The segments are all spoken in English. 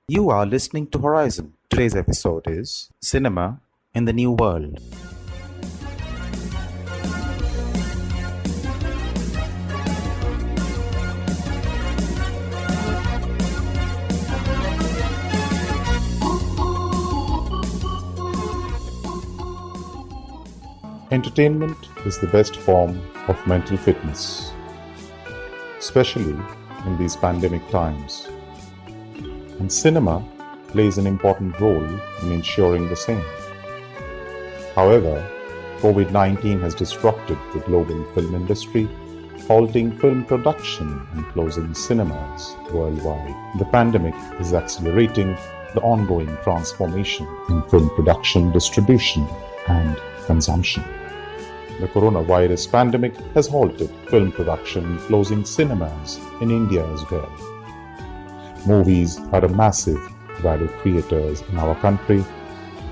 You are listening to Horizon. Today's episode is Cinema in the New World. Entertainment is the best form of mental fitness, especially in these pandemic times. And cinema plays an important role in ensuring the same. However, COVID-19 has disrupted the global film industry, halting film production and closing cinemas worldwide. The pandemic is accelerating the ongoing transformation in film production, distribution, and consumption. The coronavirus pandemic has halted film production, closing cinemas in India as well. Movies are a massive value creators in our country,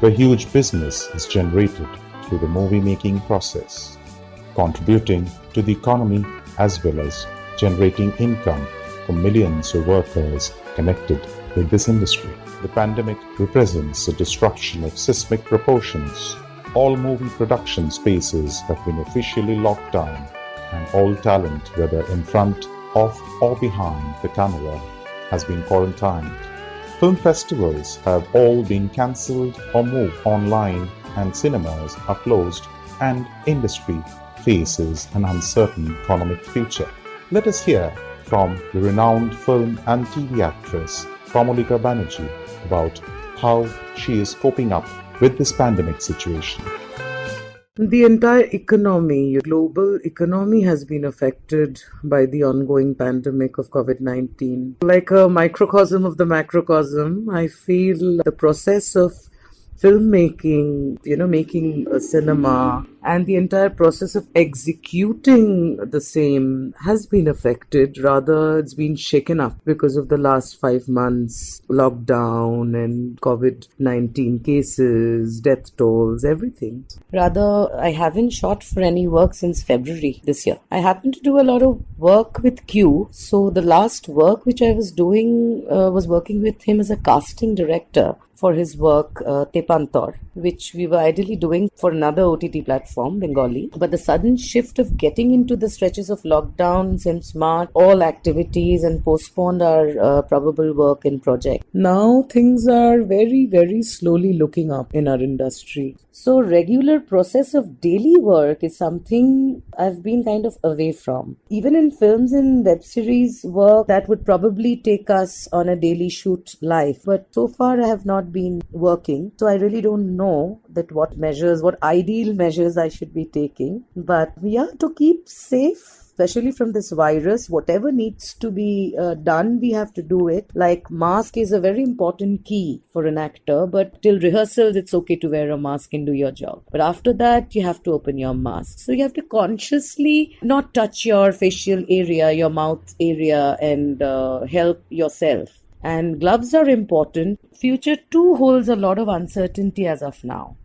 where huge business is generated through the movie-making process, contributing to the economy as well as generating income for millions of workers connected with this industry. The pandemic represents a disruption of seismic proportions. All movie production spaces have been officially locked down, and all talent, whether in front, of, or behind the camera, has been quarantined. Film festivals have all been cancelled or moved online, and cinemas are closed, and industry faces an uncertain economic future. Let us hear from the renowned film and TV actress Kamolika Banerjee about how she is coping up with this pandemic situation. The entire economy, global economy, has been affected by the ongoing pandemic of COVID-19. Like a microcosm of the macrocosm, I feel the process of filmmaking, making a cinema, and the entire process of executing the same has been affected. Rather, it's been shaken up because of the last 5 months lockdown and COVID-19 cases, death tolls, everything. Rather, I haven't shot for any work since February this year. I happen to do a lot of work with Q. So the last work which I was doing was working with him as a casting director for his work Tepantor, which we were ideally doing for another OTT platform, Bengali. But the sudden shift of getting into the stretches of lockdown since March, all activities, and postponed our probable work and project. Now things are very, very slowly looking up in our industry. So regular process of daily work is something I've been kind of away from. Even in films and web series work, that would probably take us on a daily shoot live. But so far I have not been working. So I really don't know that what ideal measures I should be taking. But to keep safe, especially from this virus, whatever needs to be done, we have to do it. Like mask is a very important key for an actor, but till rehearsals, it's okay to wear a mask and do your job. But after that, you have to open your mask. So you have to consciously not touch your facial area, your mouth area, and help yourself. And gloves are important. Future too holds a lot of uncertainty as of now.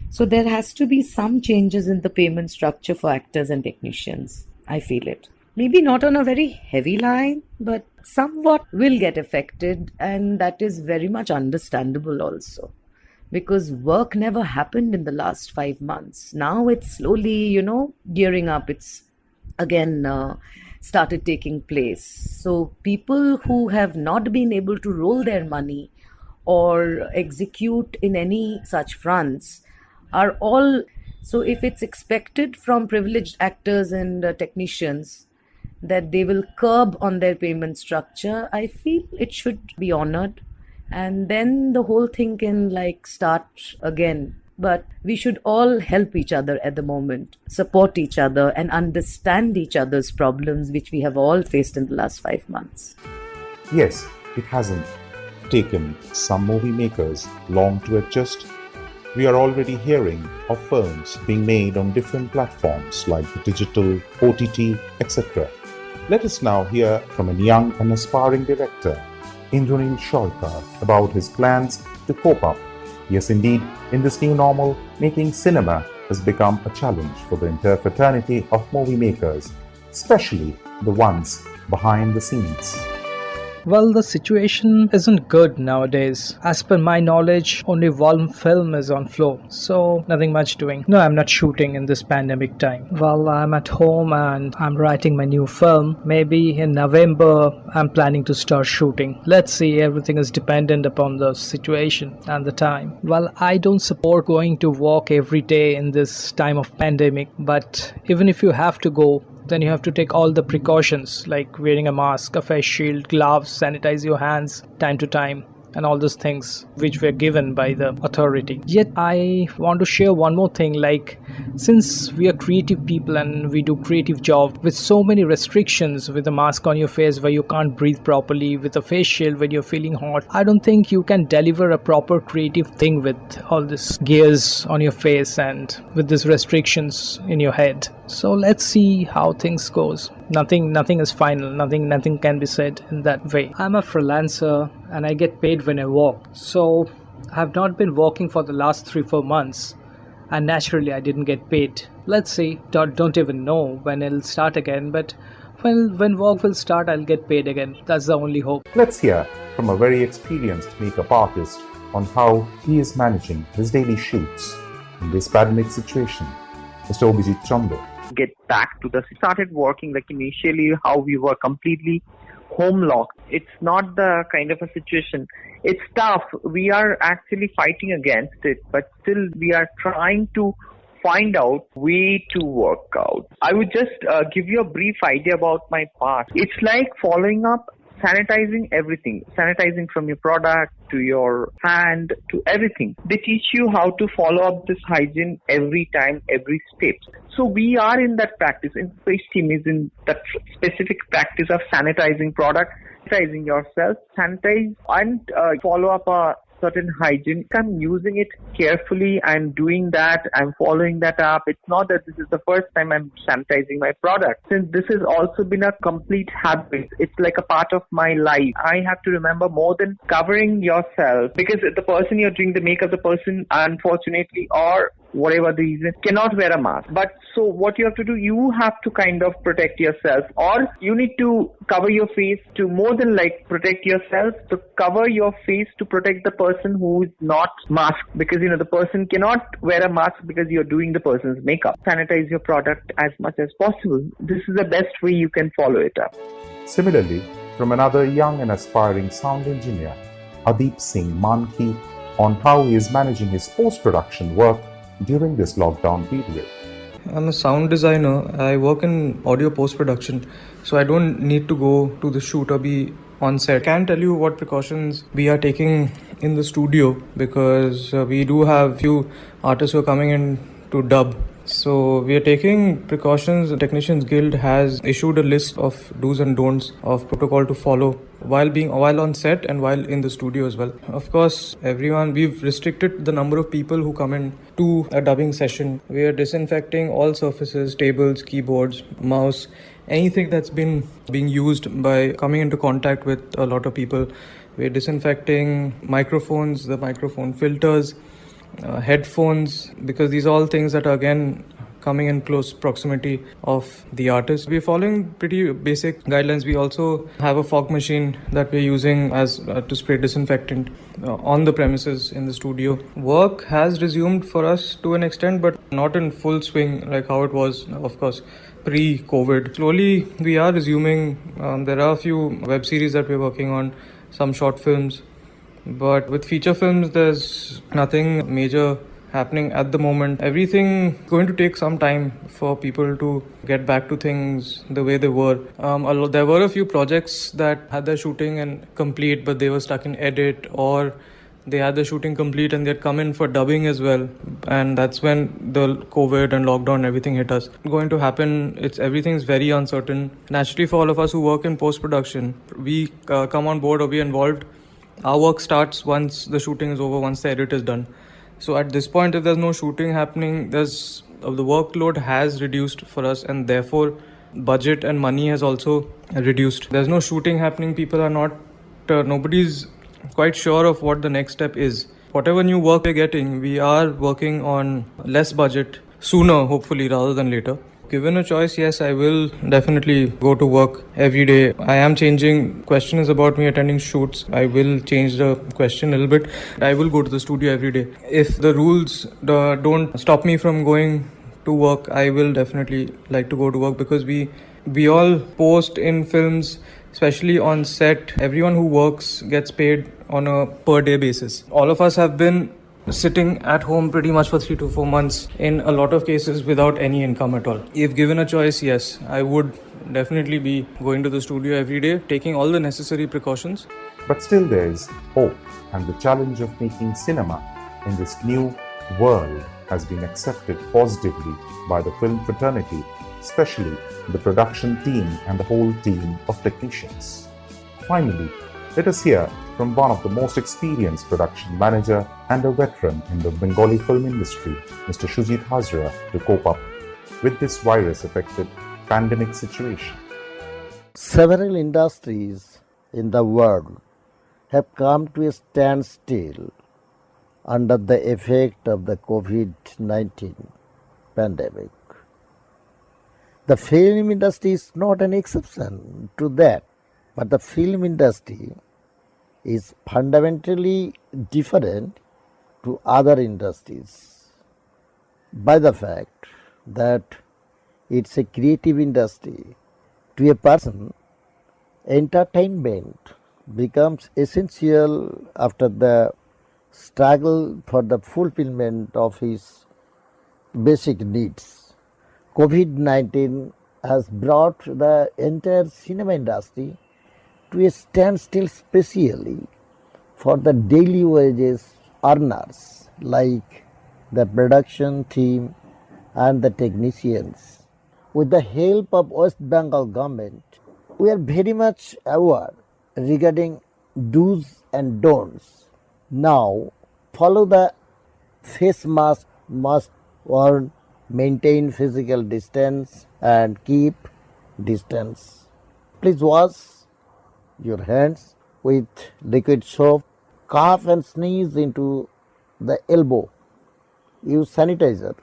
So there has to be some changes in the payment structure for actors and technicians. I feel it. Maybe not on a very heavy line, but somewhat will get affected, and that is very much understandable also. Because work never happened in the last 5 months. Now it's slowly, gearing up. It's again started taking place. So people who have not been able to roll their money or execute in any such fronts are all... So if it's expected from privileged actors and technicians that they will curb on their payment structure, I feel it should be honored. And then the whole thing can start again. But we should all help each other at the moment, support each other and understand each other's problems, which we have all faced in the last 5 months. Yes, it hasn't taken some movie makers long to adjust. We are already hearing of films being made on different platforms like the digital, OTT, etc. Let us now hear from a young and aspiring director, Indranil Shoykar, about his plans to cope up. Yes, indeed, in this new normal, making cinema has become a challenge for the entire fraternity of movie makers, especially the ones behind the scenes. Well, the situation isn't good nowadays. As per my knowledge, only one film is on floor, so nothing much doing. No, I'm not shooting in this pandemic time. Well, I'm at home and I'm writing my new film. Maybe in November, I'm planning to start shooting. Let's see, everything is dependent upon the situation and the time. Well, I don't support going to walk every day in this time of pandemic, but even if you have to go, then you have to take all the precautions like wearing a mask, a face shield, gloves, sanitize your hands time to time, and all those things which were given by the authority. Yet I want to share one more thing, like since we are creative people and we do creative job with so many restrictions, with a mask on your face where you can't breathe properly, with a face shield when you're feeling hot, I don't think you can deliver a proper creative thing with all this gears on your face and with these restrictions in your head. So let's see how things goes. Nothing is final. Nothing can be said in that way. I'm a freelancer and I get paid when I walk. So I've not been walking for the last 3-4 months, and naturally I didn't get paid. Let's see. Don't even know when it'll start again, but when walk will start, I'll get paid again. That's the only hope. Let's hear from a very experienced makeup artist on how he is managing his daily shoots in this pandemic situation. Mr. Obijit Chandra. Get back to the started working like initially how we were completely home locked. It's not the kind of a situation. It's tough. We are actually fighting against it, but still we are trying to find out way to work out. I would just give you a brief idea about my past. It's like following up, sanitizing everything, sanitizing from your product to your hand to everything. They teach you how to follow up this hygiene every time, every step. So we are in that practice. In Space Team is in that specific practice of sanitizing product, sanitizing yourself, sanitize and follow up a certain hygiene. I'm using it carefully. I'm doing that. I'm following that up. It's not that this is the first time I'm sanitizing my product. Since this has also been a complete habit, it's like a part of my life. I have to remember more than covering yourself, because the person you're doing the makeup, the person unfortunately or whatever the reason cannot wear a mask. But so what you have to do, you have to kind of protect yourself, or you need to cover your face to more than like protect yourself, to cover your face to protect the person who is not masked, because the person cannot wear a mask because you're doing the person's makeup. Sanitize your product as much as possible. This is the best way you can follow it up. Similarly, from another young and aspiring sound engineer, Adeep Singh Manki, on how he is managing his post-production work during this lockdown period. I'm a sound designer. I work in audio post-production, so I don't need to go to the shoot or be on set. I can't tell you what precautions we are taking in the studio, because we do have few artists who are coming in to dub. So we are taking precautions. The Technicians Guild has issued a list of do's and don'ts of protocol to follow while on set and while in the studio as well. Of course, we've restricted the number of people who come in to a dubbing session. We are disinfecting all surfaces, tables, keyboards, mouse, anything that's been being used by coming into contact with a lot of people. We're disinfecting microphones, the microphone filters, headphones, because these are all things that are again coming in close proximity of the artist. We're following pretty basic guidelines. We also have a fog machine that we're using as to spray disinfectant on the premises in the studio. Work has resumed for us to an extent, but not in full swing like how it was, of course, pre-COVID. Slowly we are resuming. There are a few web series that we're working on, some short films. But with feature films, there's nothing major happening at the moment. Everything going to take some time for people to get back to things the way they were. There were a few projects that had their shooting and complete, but they were stuck in edit, or they had the shooting complete and they'd come in for dubbing as well. And that's when the COVID and lockdown and everything hit us. Going to happen, everything's very uncertain. Naturally, for all of us who work in post-production, we come on board or be involved. Our work starts once the shooting is over, once the edit is done. So at this point, if there's no shooting happening, the workload has reduced for us, and therefore budget and money has also reduced. There's no shooting happening. People are not, nobody's quite sure of what the next step is. Whatever new work we're getting, we are working on less budget sooner, hopefully, rather than later. Given a choice, yes, I will definitely go to work every day. I am changing. Question is about me attending shoots. I will change the question a little bit. I will go to the studio every day. If the rules don't stop me from going to work, I will definitely like to go to work, because we all post in films, especially on set. Everyone who works gets paid on a per day basis. All of us have been sitting at home pretty much for 3 to 4 months in a lot of cases without any income at all. If given a choice, yes, I would definitely be going to the studio every day, taking all the necessary precautions. But still there is hope, and the challenge of making cinema in this new world has been accepted positively by the film fraternity, especially the production team and the whole team of technicians. Finally, let us hear from one of the most experienced production manager and a veteran in the Bengali film industry, Mr. Shujit Hazra, to cope up with this virus-affected pandemic situation. Several industries in the world have come to a standstill under the effect of the COVID-19 pandemic. The film industry is not an exception to that, but the film industry is fundamentally different to other industries by the fact that it's a creative industry. To a person, entertainment becomes essential after the struggle for the fulfillment of his basic needs. COVID-19 has brought the entire cinema industry to a standstill, especially for the daily wages earners like the production team and the technicians. With the help of West Bengal government, we are very much aware regarding do's and don'ts. Now, follow the face mask must worn, maintain physical distance and keep distance. Please wash your hands with liquid soap, cough and sneeze into the elbow. Use sanitizer.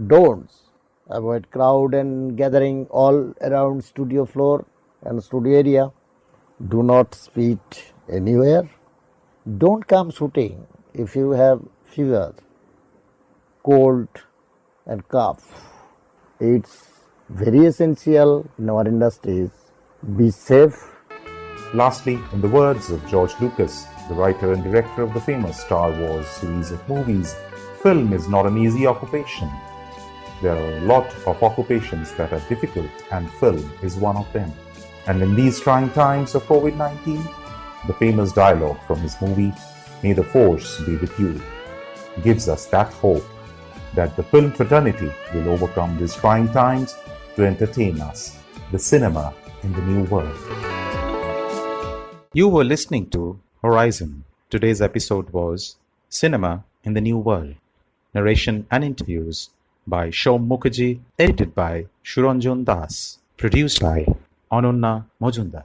Don'ts: avoid crowd and gathering all around studio floor and studio area. Do not spit anywhere. Don't come shooting if you have fever, cold and cough. It's very essential in our industries. Be safe. Lastly, in the words of George Lucas, the writer and director of the famous Star Wars series of movies, film is not an easy occupation. There are a lot of occupations that are difficult, and film is one of them. And in these trying times of COVID-19, the famous dialogue from his movie, May the Force be with you, gives us that hope that the film fraternity will overcome these trying times to entertain us, the cinema in the new world. You were listening to Horizon. Today's episode was Cinema in the New World. Narration and interviews by Shom Mukherjee, edited by Shuranjan Das, produced by Anonna Mojumdar.